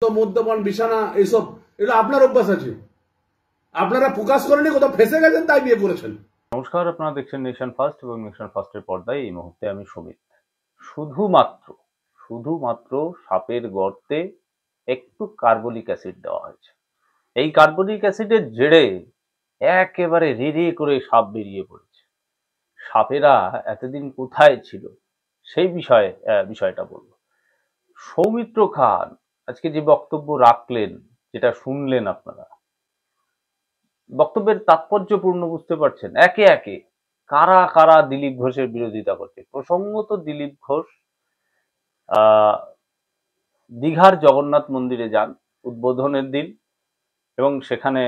তো মদ্যপান বিছানা এইসব এগুলো আপনার অভ্যাস আছে, আপনারা প্রকাশ করেনি, কোথাও ফেসে গেছেন তাই বিয়ে করেছেন। নমস্কার, আপনারা দেখছেন নেশন ফার্স্ট এবং নেশন ফার্স্টের পর্দায় এই মুহূর্তে আমি সুমিত। শুধুমাত্র সাপের গর্তে একটু কার্বলিক অ্যাসিড দেওয়া হয়েছে। এই কার্বলিক অ্যাসিডের জেরে একেবারে রে করে সাপ বেরিয়ে পড়েছে। সাপেরা এতদিন কোথায় ছিল সেই বিষয়টা বলবো। সৌমিত্র খান আজকে যে বক্তব্য রাখলেন, যেটা শুনলেন আপনারা, বক্তব্যের তাৎপর্যপূর্ণ বুঝতে পারছেন। একে একে কারা কারা দিলীপ ঘোষের বিরোধিতা করছে। প্রসঙ্গত দিলীপ ঘোষ দীঘার জগন্নাথ মন্দিরে যান উদ্বোধনের দিন এবং সেখানে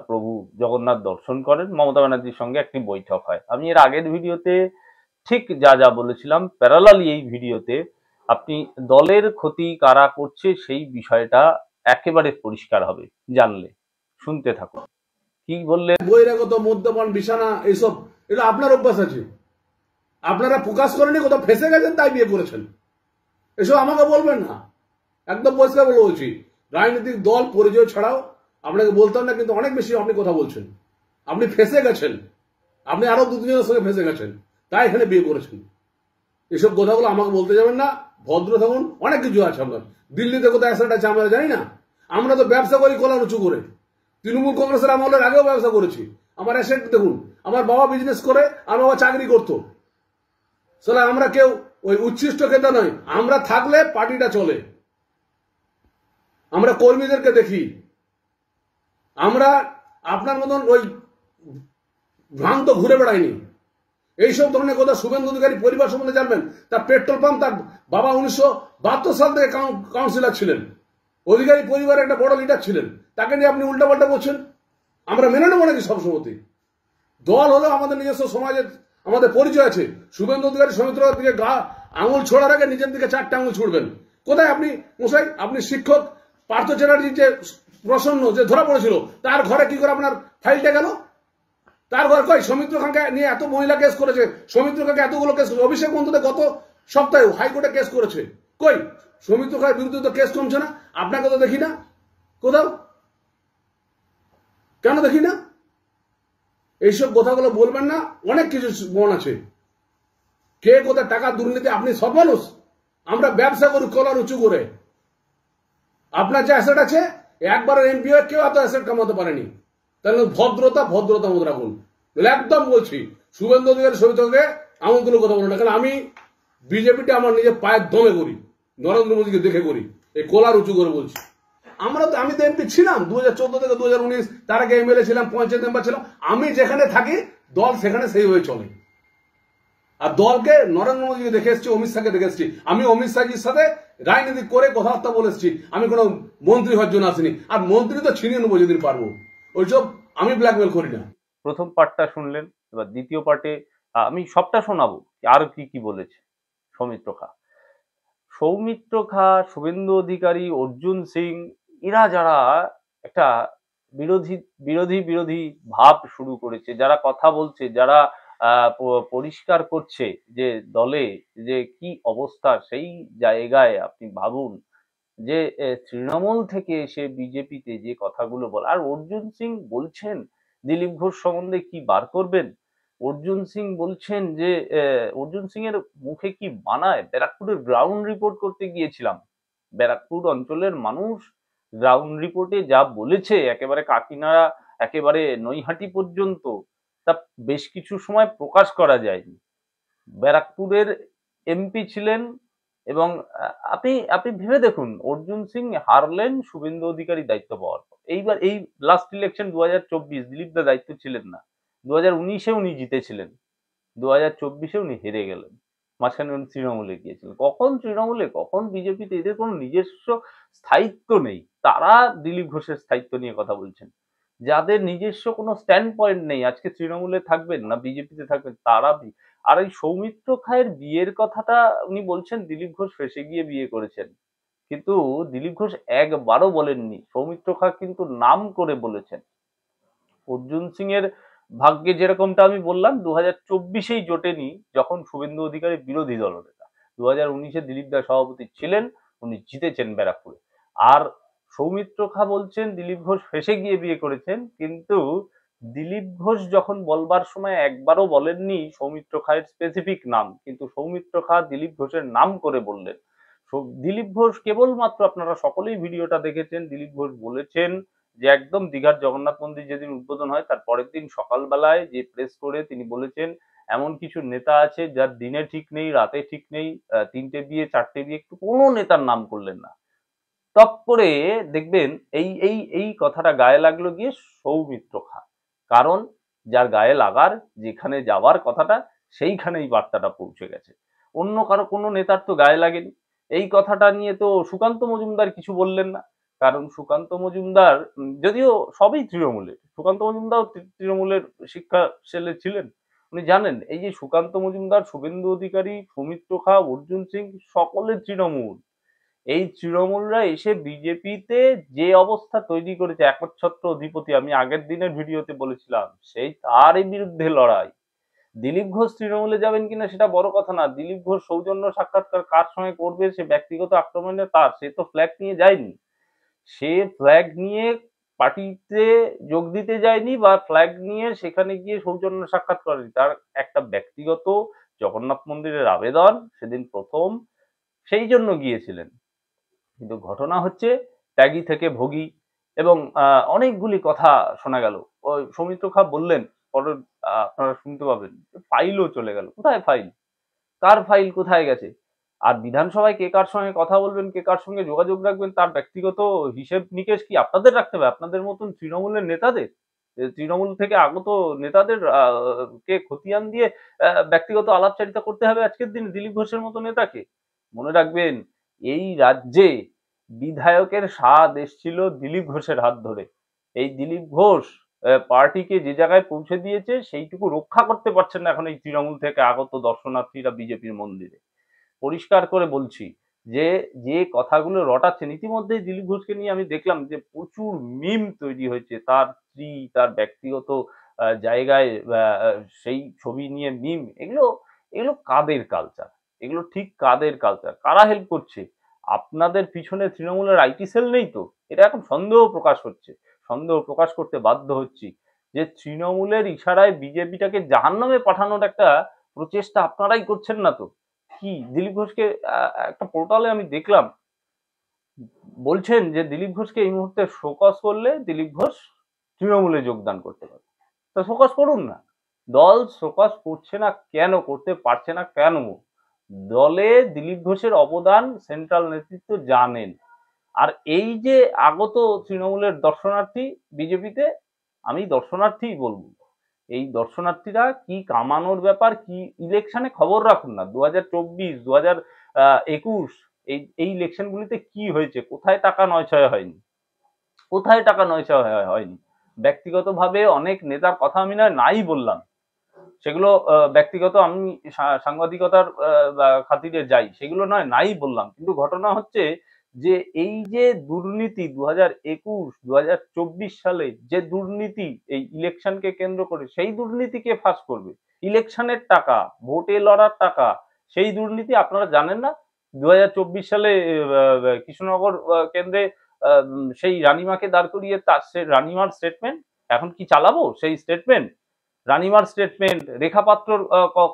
প্রভু জগন্নাথ দর্শন করেন। মমতা ব্যানার্জির সঙ্গে একটি বৈঠক হয়। আমি এর আগের ভিডিওতে ঠিক যা বলেছিলাম, প্যারালালি এই ভিডিওতে আপনি দলের ক্ষতি কারা করছে সেই বিষয়টা একেবারে পরিষ্কার হবে জানলে। শুনতে থাকুন কি বললেন। বহিরাগত মদ্যপান বিছানা এইসব এগুলো আপনার অভ্যাস আছে, আপনারা প্রকাশ করেনি, কোথাও ফেসে গেছেন তাই বিয়ে করেছেন। এসব আমাকে বলবেন না, একদম পরিষ্কার বলে বলছি। রাজনৈতিক দল পরিচয় ছাড়াও আপনাকে বলতাম না, কিন্তু অনেক বেশি আপনি কথা বলছেন। আপনি ফেসে গেছেন, আপনি আরো দু তিনজনের সঙ্গে ফেসে গেছেন, তাই এখানে বিয়ে করেছেন। এসব কথাগুলো আমাকে বলতে যাবেন না, ভদ্র থাকুন। অনেক কিছু আছে আপনার, দিল্লিতে কোথায় অ্যাসেট আছে আমরা জানি না। আমরা তো ব্যবসা করি কলা উঁচু করে, তৃণমূল কংগ্রেসের আমলের আগেও ব্যবসা করেছি। আমার অ্যাসেট দেখুন, আমার বাবা বিজনেস করে, আমার বাবা চাকরি করতো। তাহলে আমরা কেউ ওই উচ্ছিষ্ট খেতে নয়, আমরা থাকলে পার্টিটা চলে। আমরা কর্মীদেরকে দেখি, আমরা আপনার মতন ওই ভ্রান্ত ঘুরে বেড়াইনি। এইসব ধরনের কথা শুভেন্দু অধিকারী পরিবার সম্বন্ধে জানবেন। তার পেট্রোল পাম্প, তার বাবা 1972 সাল থেকে কাউন্সিলর ছিলেন, অধিকারী পরিবারের একটা বড় লিডার ছিলেন। তাকে নিয়ে আপনি উল্টাপাল্টা বলছেন। আমরা মেনে নেবো নাকি সবসময়? দল হলো আমাদের নিজস্ব সমাজের, আমাদের পরিচয় আছে। শুভেন্দু অধিকারী সৌমিত্র দিকে আঙুল ছোড়ার আগে নিজের দিকে 4টে আঙুল ছুড়বেন। কোথায় আপনি মশাই? আপনি শিক্ষক পার্থ চ্যাটার্জির যে প্রসন্ন যে ধরা পড়েছিল, তার ঘরে কি করে আপনার ফাইলটা গেল? তার ঘর কই? সৌমিত্র খানকে নিয়ে এত মহিলা কেস করেছে, সৌমিত্র খানকে এতগুলো কেস করেছে। অভিষেক বন্দ্যোপাধ্যায় গত সপ্তাহে হাইকোর্টে কেস করেছে। কই? সৌমিত্র খানের বিরুদ্ধে তো কেস কমছে না। আপনাকে তো দেখি না কোথাও। কেন দেখি না? এইসব কথাগুলো বলবেন না। অনেক কিছু মন আছে, কে কোথায় টাকা দুর্নীতি। আপনি সব মানুষ, আমরা ব্যবসা করি কলার উঁচু করে। আপনার যে অ্যাসেট আছে, একবার এমপি হয়ে কেউ এত অ্যাসেট কামাতে পারেনি। তাহলে ভদ্রতা মতো রাখুন। একদম বলছি, শুভেন্দু অধিকারী সবিতাকে এমন কোনো কথা বলুন না। কারণ আমি বিজেপিটা আমার নিজের পায়ের দমে করি, নরেন্দ্র মোদীকে দেখে করি, এই কলার উঁচু করে বলছি। আমি তো এমপি ছিলাম 2014 থেকে 2019, তার আগে এমএলএ ছিলাম, পঞ্চায়েত মেম্বার ছিলাম। আমি যেখানে থাকি দল সেখানে সেইভাবে চলে। আর দলকে নরেন্দ্র মোদীকে দেখে এসছি, অমিত শাহকে দেখে এসছি। আমি অমিত শাহজির সাথে রাজনীতি করে কথাবার্তা বলে এসছি। আমি কোনো মন্ত্রী হওয়ার জন্য আসিনি। আর মন্ত্রী তো ছিনিয়ে নেবো যেদিন পারবো। ওইসব আমি ব্ল্যাকমেল করি না। প্রথম পার্টটা শুনলেন, এবার দ্বিতীয় পার্টে আমি সবটা শোনাবো আর কি বলেছে সৌমিত্র খা, শুভেন্দু অধিকারী, অর্জুন সিং, এরা যারা একটা বিরোধী বিরোধী বিরোধী ভাব শুরু করেছে, যারা কথা বলছে, যারা পরিষ্কার করছে যে দলে যে কি অবস্থা, সেই জায়গায় আপনি ভাবুন যে তৃণমূল থেকে এসে বিজেপিতে যে কথাগুলো বলে। আর অর্জুন সিং বলছেন দিলীপ ঘোষ সম্বন্ধে কি বার করবেন। অর্জুন সিং বলছেন যে অর্জুন সিং এর মুখে কি মানায়। ব্যারাকপুরের গ্রাউন্ড রিপোর্ট করতে গিয়েছিলাম, ব্যারাকপুর অঞ্চলের মানুষ গ্রাউন্ড রিপোর্টে যা বলেছে, একেবারে কাকিনাড়া, একেবারে নৈহাটি পর্যন্ত, তা বেশ কিছু সময় প্রকাশ করা যায়নি। ব্যারাকপুরের এমপি ছিলেন এবং আপনি আপনি ভেবে দেখুন, অর্জুন সিং হারলেন শুভেন্দু অধিকারী দায়িত্ব পাওয়ার পর। এইবার এই লাস্ট ইলেকশন 2024, দিলীপ দা দায়িত্ব ছিলেন না। 2019-এ উনি জিতেছিলেন, 2024-এ উনি হেরে গেলেন। মাঝখানে উনি তৃণমূলে গিয়েছিলেন। কখন তৃণমূলে, কখন বিজেপিতে, এদের কোনো নিজস্ব স্থায়িত্ব নেই। তারা দিলীপ ঘোষের স্থায়িত্ব নিয়ে কথা বলছেন। যাদের নিজস্ব কোনো স্ট্যান্ড পয়েন্ট নেই, আজকে তৃণমূলে থাকবেন না বিজেপিতে থাকবেন, তারা। আর এই সৌমিত্র খায়ের বিয়ের কথাটা উনি বলছেন দিলীপ ঘোষ ফেসে গিয়ে বিয়ে করেছেন, কিন্তু দিলীপ ঘোষ একবারও বলেননি। সৌমিত্র খা কিন্তু নাম করে বলেছেন। অর্জুন সিং এর ভাগ্যে যেরকমটা আমি বললাম, 2024-এই জোটেনি, যখন শুভেন্দু অধিকারী বিরোধী দলনেতা। 2019-এ দিলীপ দা সভাপতি ছিলেন, উনি জিতেছেন ব্যারাকপুরে। আর সৌমিত্র খা বলছেন দিলীপ ঘোষ ফেঁসে গিয়ে বিয়ে করেছেন, কিন্তু দিলীপ ঘোষ যখন বলবার সময় একবারও বলেননি সৌমিত্র খায়ের স্পেসিফিক নাম, কিন্তু সৌমিত্র খা দিলীপ ঘোষের নাম করে বললেন। দিলীপ ঘোষ কেবলমাত্র, আপনারা সকলেই ভিডিওটা দেখেছেন, দিলীপ ঘোষ বলেছেন যে একদম দীঘার জগন্নাথ মন্দির যেদিন উদ্বোধন হয় তার পরের দিন সকালবেলায় যে প্রেস করে তিনি বলেছেন এমন কিছু নেতা আছে যার দিনে ঠিক নেই, রাতে ঠিক নেই, 3টে বিয়ে 4টে বিয়ে, একটু কোনো নেতার নাম করলেন না। টপ করে দেখবেন এই এই এই কথাটা গায়ে লাগলো গিয়ে সৌমিত্র খা। কারণ যার গায়ে লাগার, যেখানে যাওয়ার কথাটা, সেইখানেই বার্তাটা পৌঁছে গেছে। অন্য কারো কোনো নেতার তো গায়ে লাগেনি। এই কথাটা নিয়ে তো সুকান্ত মজুমদার কিছু বললেন না। কারণ সুকান্ত মজুমদার যদিও সবই তৃণমূলের, সুকান্ত মজুমদার তৃণমূলের শিক্ষা সেলে ছিলেন। উনি জানেন এই যে সুকান্ত মজুমদার, শুভেন্দু অধিকারী, সৌমিত্র খা, অর্জুন সিং, সকলে তৃণমূল। এই তৃণমূলরা এসে বিজেপিতে যে অবস্থা তৈরি করেছে, একচ্ছত্র অধিপতি, আমি আগের দিনের ভিডিওতে বলেছিলাম, সেই তারই বিরুদ্ধে লড়াই। দিলীপ ঘোষ তৃণমূলে যাবেন কিনা সেটা বড় কথা না, দিলীপ ঘোষ সৌজন্য সাক্ষাৎকার কার সঙ্গে করবে সে ব্যক্তিগত আক্রমণে তার, সে তো ফ্ল্যাগ নিয়ে যায়নি। সে ফ্ল্যাগ নিয়ে পার্টিতে যোগ দিতে যায়নি বা ফ্ল্যাগ নিয়ে সেখানে গিয়ে সৌজন্য সাক্ষাৎ করেনি, তার একটা ব্যক্তিগত জগন্নাথ মন্দিরের আবেদন সেদিন প্রথম, সেই জন্য গিয়েছিলেন। কিন্তু ঘটনা হচ্ছে ত্যাগী থেকে ভোগী, এবং অনেকগুলি কথা শোনা গেল। ওই সৌমিত্র খা বললেন, পরে আপনারা শুনতে পাবেন, ফাইলও চলে গেল। কোথায় ফাইল? কার ফাইল কোথায় গেছে? আর বিধানসভায় কে কার সঙ্গে কথা বলবেন, কে কার সঙ্গে যোগাযোগ রাখবেন, তার ব্যক্তিগত হিসেব নিকেশ কি আপনাদের রাখতে হবে? আপনাদের মতন তৃণমূলের নেতাদের, তৃণমূল থেকে আগত নেতাদের কে খতিয়ান দিয়ে ব্যক্তিগত আলাপচারিতা করতে হবে আজকের দিনে দিলীপ ঘোষের মতো নেতাকে? মনে রাখবেন, এই রাজ্যে বিধায়কের স্বাদ এসছিল দিলীপ ঘোষের হাত ধরে। এই দিলীপ ঘোষ পার্টিকে যে জায়গায় পৌঁছে দিয়েছে সেইটুকু রক্ষা করতে পারছেন না এখন এই তৃণমূল থেকে আগত দর্শনার্থীরা বিজেপির মন্দিরে। পরিষ্কার করে বলছি যে যে কথাগুলো রটাচ্ছেন, ইতিমধ্যেই দিলীপ ঘোষকে নিয়ে আমি দেখলাম যে প্রচুর মিম তৈরি হয়েছে, তার স্ত্রী, তার ব্যক্তিগত জায়গায় সেই ছবি নিয়ে মিম, এগুলো এগুলো কাদের কালচার? এগুলো ঠিক কাদের কালচার? কারা হেল্প করছে? আপনাদের পিছনে তৃণমূলের আইটি সেল নেই তো? এটা এখন সন্দেহ প্রকাশ হচ্ছে, সন্দেহ প্রকাশ করতে বাধ্য হচ্ছি যে তৃণমূলের ইশারায় বিজেপিটাকে জাহান্নামে পাঠানোর একটা প্রচেষ্টা আপনারাই করছেন না তো? কি দিলীপ ঘোষকে একটা পোর্টালে আমি দেখলাম বলছেন যে দিলীপ ঘোষকে এই মুহূর্তে শোকজ করলে দিলীপ ঘোষ তৃণমূলে যোগদান করতে পারে। তো শোকজ করুন না। দল শোকজ করছে না কেন, করতে পারছে না কেন? দলে দিলীপ ঘোষের অবদান সেন্ট্রাল নেতৃত্ব জানেন। আর এই যে আগত তৃণমূলের দর্শনার্থী বিজেপিতে, আমি দর্শনার্থীই বলবো, এই দর্শনার্থীরা কি কামানোর ব্যাপার, কি ইলেকশনে খবর রাখুন না, 2024, 2021 এই ইলেকশনগুলিতে কি হয়েছে, কোথায় টাকা নয়ছয় হয়নি, কোথায় টাকা নয়ছয় হয়নি। ব্যক্তিগতভাবে অনেক নেতার কথা আমি নাই বললাম, সেগুলো ব্যক্তিগত, আমি সাংবাদিকতার খাতিরে যাই, সেগুলো নাই বললাম, কিন্তু ঘটনা হচ্ছে যে এই যে দুর্নীতি 2021, 2024 সালে যে দুর্নীতি এই ইলেকশনকে কেন্দ্র করে, সেই দুর্নীতিকে ফাঁস করবে। ইলেকশনের টাকা, ভোটে লড়ার টাকা, সেই দুর্নীতি আপনারা জানেন না? 2024 সালে কৃষ্ণনগর কেন্দ্রে সেই রানিমাকে দাঁড় করিয়ে তার রানিমার স্টেটমেন্ট, এখন কি চালাবো সেই স্টেটমেন্ট? রানিমার স্টেটমেন্ট, রেখা পাত্রর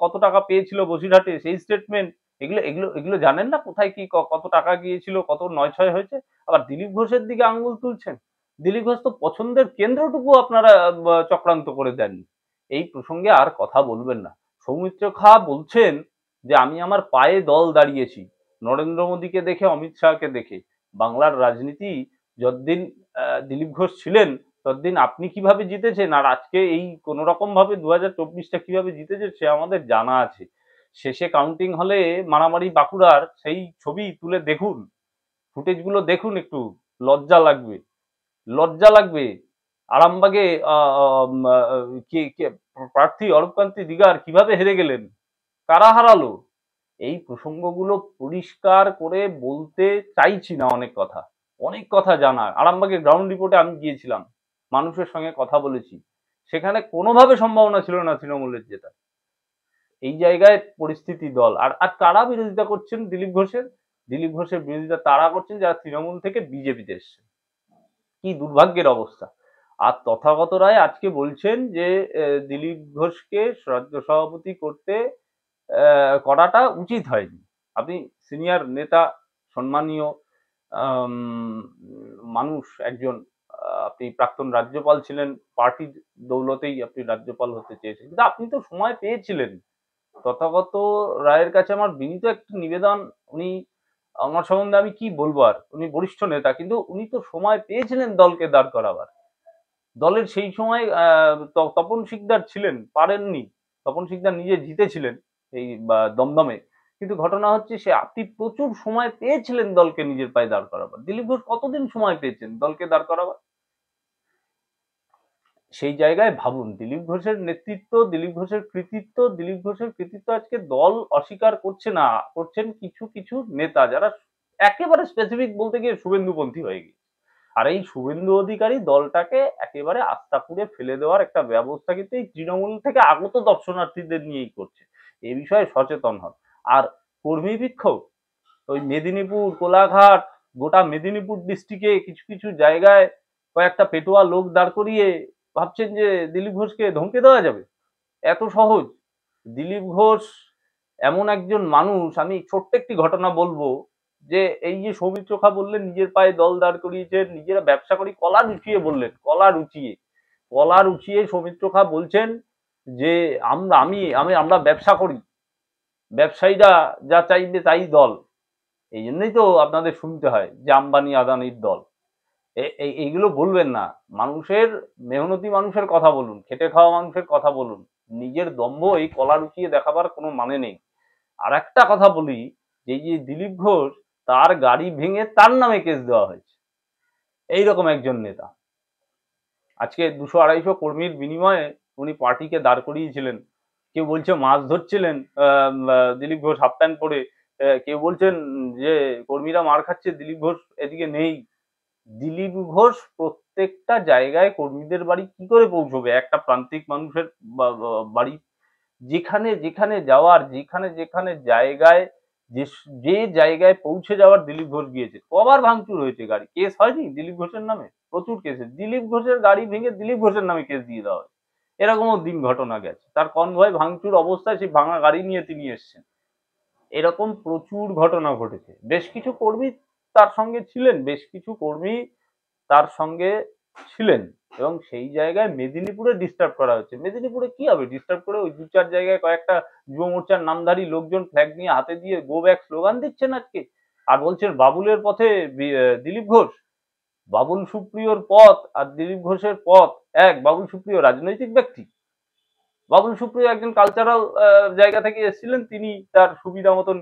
কত টাকা পেয়েছিল বসিরহাটে সেই স্টেটমেন্ট, এগুলো এগুলো এগুলো জানেন না? কোথায় কি কত টাকা গিয়েছিল, কত নয়ছয় হয়েছে? আবার দিলীপ ঘোষের দিকে আঙ্গুল তুলছেন। দিলীপ ঘোষ তো পছন্দের কেন্দ্রটুকু আপনারা চক্রান্ত করে দেন। এই প্রসঙ্গে আর কথা বলবেন না। সৌমিত্র খা বলছেন যে আমি আমার পায়ে দল দাঁড়িয়েছি, নরেন্দ্র মোদীকে দেখে, অমিত শাহকে দেখে। বাংলার রাজনীতি যতদিন দিলীপ ঘোষ ছিলেন ততদিন আপনি কিভাবে জিতেছেন আর আজকে এই কোন রকম ভাবে 2024টা কিভাবে জিতেছে সে আমাদের জানা আছে। শেষে কাউন্টিং হলে মারামারি বাঁকুড়ার সেই ছবি তুলে দেখুন, ফুটেজ গুলো দেখুন, একটু লজ্জা লাগবে, লজ্জা লাগবে। আরামবাগে প্রার্থী অরূপকান্তি দিগার কিভাবে হেরে গেলেন, কারা হারালো? এই প্রসঙ্গগুলো পরিষ্কার করে বলতে চাইছি না। অনেক কথা, অনেক কথা জানার। আরামবাগের গ্রাউন্ড রিপোর্টে আমি গিয়েছিলাম, মানুষের সঙ্গে কথা বলেছি, সেখানে কোনোভাবে সম্ভাবনা ছিল না তৃণমূলের জেতা। এই জায়গায় পরিস্থিতি দল আর আর কারা বিরোধিতা করছেন দিলীপ ঘোষের? দিলীপ ঘোষের বিরোধিতা তারা করছেন যারা তৃণমূল থেকে বিজেপিতে এসছে। কি দুর্ভাগ্যের অবস্থা। আর তথাগত রায় আজকে বলছেন যে দিলীপ ঘোষকে রাজ্য সভাপতি করাটা উচিত হয়নি। আপনি সিনিয়র নেতা, সম্মানীয় আম, মানুষ একজন, আপনি প্রাক্তন রাজ্যপাল ছিলেন, পার্টির দৌলতেই আপনি রাজ্যপাল হতে চেয়েছেন, কিন্তু আপনি তো সময় পেয়েছিলেন। তথাগত রায়ের কাছে আমার বিনীত একটি নিবেদন, উনি আমার সম্বন্ধে আমি কি বলবো, আর উনি বরিষ্ঠ নেতা, কিন্তু উনি তো সময় পেয়েছিলেন দলকে দাঁড় করাবার। দলের সেই সময় তপন শিকদার ছিলেন, পারেননি। তপন শিকদার নিজে জিতেছিলেন এই দমদমে, কিন্তু ঘটনা হচ্ছে সে আপনি প্রচুর সময় পেয়েছিলেন দলকে নিজের পায়ে দাঁড় করাবার। দিলীপ ঘোষ কতদিন সময় পেয়েছেন দলকে দাঁড় করাবার? সেই জায়গায় ভাবুন, দিলীপ ঘোষের নেতৃত্ব, দিলীপ ঘোষের কৃতিত্ব, দিলীপ ঘোষের কৃতিত্ব আজকে দল অস্বীকার করছে না, করছেন কিছু কিছু নেতা যারা একেবারে স্পেসিফিক বলতে গিয়ে শুভেন্দুপন্থী হয়ে গিয়েছে। আর এই শুভেন্দু অধিকারী দলটাকে একেবারে আস্তাকুড়ে ফেলে দেওয়ার একটা ব্যবস্থা কিন্তু এই তৃণমূল থেকে আগত দর্শনার্থীদের নিয়েই করছে। এই বিষয়ে সচেতন হন। আর কর্মী বিক্ষোভ, ওই মেদিনীপুর, কোলাঘাট, গোটা মেদিনীপুর ডিস্ট্রিক্টে কিছু কিছু জায়গায় কয়েকটা পেটোয়া লোক দাঁড় করিয়ে ভাবছেন যে দিলীপ ঘোষকে ধমকে দেওয়া যাবে? এত সহজ? দিলীপ ঘোষ এমন একজন মানুষ, আমি ছোট্ট একটি ঘটনা বলবো, যে এই যে সৌমিত্র খা বললেন নিজের পায়ে দল দাঁড় করিয়েছেন, নিজেরা ব্যবসা করি, কলা রুচিয়ে বললেন, কলা রুচিয়ে সৌমিত্র খা বলছেন যে আমরা ব্যবসা করি, ব্যবসায়ীরা যা চাইবে তাই দল। এই জন্যই তো আপনাদের শুনতে হয় যে আম্বানি আদানির দল। এইগুলো বলবেন না, মানুষের, মেহনতি মানুষের কথা বলুন, খেটে খাওয়া মানুষের কথা বলুন। নিজের দম্ভ এই কলা রুচিয়ে দেখাবার কোনো মানে নেই। আর একটা কথা বলি, যে এই যে দিলীপ ঘোষ, তার গাড়ি ভেঙে তার নামে কেস দেওয়া হয়েছে, এইরকম একজন নেতা। আজকে 200-250 কর্মীর বিনিময়ে উনি পার্টিকে দাঁড় করিয়েছিলেন। কেউ বলছে মাছ ধরছিলেন দিলীপ ঘোষ হাফ প্যান্ট পরে, কেউ বলছেন যে কর্মীরা মার খাচ্ছে, দিলীপ ঘোষ এদিকে নেই। দিলীপ ঘোষ প্রত্যেকটা জায়গায় কর্মীদের বাড়ি কি করে পৌঁছবে একটা প্রান্তিক মানুষের বাড়ি? যেখানে যেখানে যাওয়ার, যেখানে যেখানে জায়গায়, যে যে জায়গায় পৌঁছে যাওয়ার দিলীপ ঘোষ গিয়েছে। কবার ভাঙচুর হয়েছে গাড়ি, কেস হয়নি দিলীপ ঘোষের নামে? প্রচুর কেসে দিলীপ ঘোষের গাড়ি ভেঙে দিলীপ ঘোষের নামে কেস দিয়ে দেওয়া হয়। এরকমও দিন ঘটনা গেছে, তার কনভয় ভাঙচুর অবস্থায় সেই ভাঙা গাড়ি নিয়ে তিনি এসছেন। এরকম প্রচুর ঘটনা ঘটেছে। বেশ কিছু কর্মী তার সঙ্গে ছিলেন, বেশ কিছু কর্মী তার সঙ্গে ছিলেন, এবং সেই জায়গায় মেদিনীপুরে ডিস্টার্ব করা হচ্ছে। মেদিনীপুরে কি হবে ডিস্টার্ব করে? ওই 2-4 জায়গায় কয়েকটা যুব মোর্চার নামধারী লোকজন ফ্ল্যাগ নিয়ে হাতে দিয়ে গো ব্যাক স্লোগান দিচ্ছেন আজকে, আর বলছেন বাবুলের পথে দিলীপ ঘোষ। বাবুল সুপ্রিয়র পথ আর দিলীপ ঘোষের পথ এক। বাবুল সুপ্রিয় রাজনৈতিক ব্যক্তি, বাবুল সুপ্রিয় একজন কালচারাল জায়গা থেকে এসেছিলেন, তিনি তার সুবিধা মতন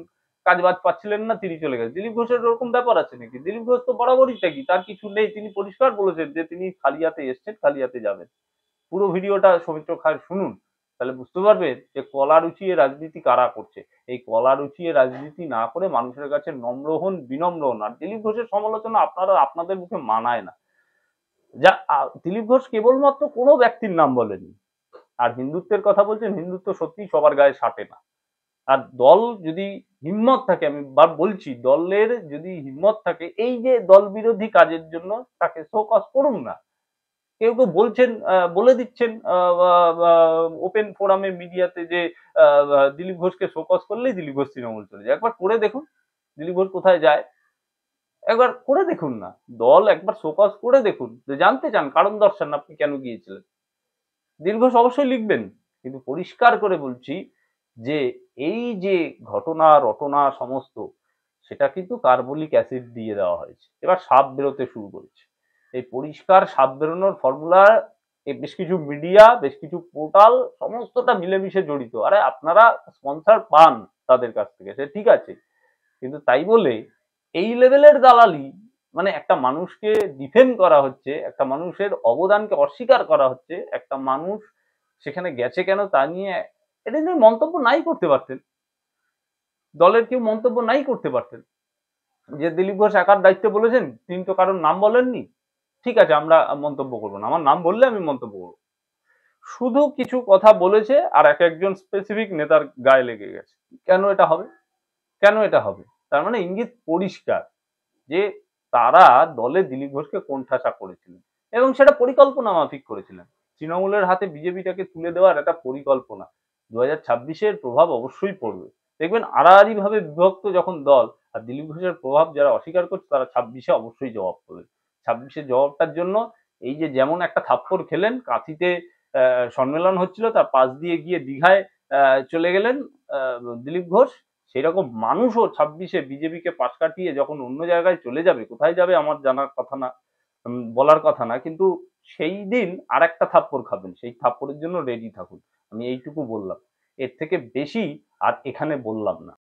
কাজ বাজ পাচ্ছিলেন না, তিনি চলে গেছেন। দিলীপ ঘোষের ওরকম ব্যাপার আছে নাকি? দিলীপ ঘোষ তো বরাবরই থাকি, তার কিছু নেই, তিনি পরিষ্কার বলেছেন যে তিনি খালি হাতে এসছেন, খালি হাতে যাবেন। পুরো ভিডিওটা সৌমিত্র খায়ের শুনুন, তাহলে বুঝতে পারবেন যে কলা রুচিয়ে রাজনীতি কারা করছে। এই কলা রুচিয়ে রাজনীতি না করে মানুষের কাছে নম্র হন, বিনম্র হন। আর দিলীপ ঘোষের সমালোচনা আপনাদের মুখে মানায় না। যা দিলীপ ঘোষ কেবলমাত্র কোনো ব্যক্তির নাম বলেনি, আর হিন্দুত্বের কথা বলছেন, হিন্দুত্ব সত্যি সবার গায়ে সাটে না। আর দল যদি হিম্মত থাকে, আমি বলছি, দলের যদি হিম্মত থাকে এই যে দল বিরোধী কাজের জন্য, তাকে শোকজ করুন না। কেউ কেউ বলছেন, বলে দিচ্ছেন ওপেন ফোরামে, মিডিয়াতে, যে দিলীপ ঘোষকে শোকজ করলেই দিলীপ ঘোষ তৃণমূল চলে যায়। একবার করে দেখুন দিলীপ ঘোষ কোথায় যায়, একবার করে দেখুন না। দল একবার শোকজ করে দেখুন, জানতে চান কারণ দর্শান আপনি কেন গিয়েছিলেন। দিলীপ ঘোষ অবশ্যই লিখবেন, কিন্তু পরিষ্কার করে বলছি যে এই যে ঘটনা রটনা সমস্ত, সেটা কিন্তু কার্বলিক অ্যাসিড দিয়ে দেওয়া হয়েছে, এবার সাপ বেরোতে শুরু করেছে। এই পরিষ্কার সাপ বেরোনোর ফর্মুলা বেশ কিছু মিডিয়া, বেশ কিছু পোর্টাল, সমস্তটা মিলেমিশে জড়িত। আরে আপনারা স্পন্সর পান তাদের কাছ থেকে, সে ঠিক আছে, কিন্তু তাই বলে এই লেভেলের দালালি, মানে একটা মানুষকে ডিফেন্ড করা হচ্ছে, একটা মানুষের অবদানকে অস্বীকার করা হচ্ছে, একটা মানুষ সেখানে গেছে কেন তা নিয়ে, এটা নিয়ে মন্তব্য নাই করতে পারতেন, দলের কেউ মন্তব্য নাই করতে পারতেন। যে দিলীপ ঘোষ একার দায়িত্বে বলেছেন, তিনি তো কারোর নাম বলেননি, ঠিক আছে আমরা মন্তব্য করবো না, আমার নাম বললে আমি মন্তব্য করবো। শুধু কিছু কথা বলেছে আর এক একজন স্পেসিফিক নেতার গায়ে লেগে গেছে। কেন এটা হবে? কেন এটা হবে? তার মানে ইঙ্গিত পরিষ্কার যে তারা দলে দিলীপ ঘোষকে কোণঠাসা করেছিলেন এবং সেটা পরিকল্পনা মাফিক করেছিলেন। তৃণমূলের হাতে বিজেপিটাকে তুলে দেওয়ার একটা পরিকল্পনা 2026-এর প্রভাব অবশ্যই পড়বে। দেখবেন আড়াআড়ি ভাবে বিভক্ত যখন দল, আর দিলীপ ঘোষের প্রভাব যারা অস্বীকার করছে তারা 26-এ অবশ্যই জবাব পাবে। 26-এর জবাবটার জন্য এই যে যেমন একটা থাপ্পড় খেলেন, কাঁথিতে সম্মেলন হচ্ছিল তার পাশ দিয়ে গিয়ে দীঘায় চলে গেলেন দিলীপ ঘোষ, সেরকম মানুষও 26-এ বিজেপিকে পাশ কাটিয়ে যখন অন্য জায়গায় চলে যাবে, কোথায় যাবে আমার জানার কথা না, বলার কথা না, কিন্তু সেই দিন আর একটা থাপ্পড় খাবেন, সেই থাপ্পড়ের জন্য রেডি থাকুন। আমি এইটুকু বললাম, এর থেকে বেশি আর এখানে বললাম না।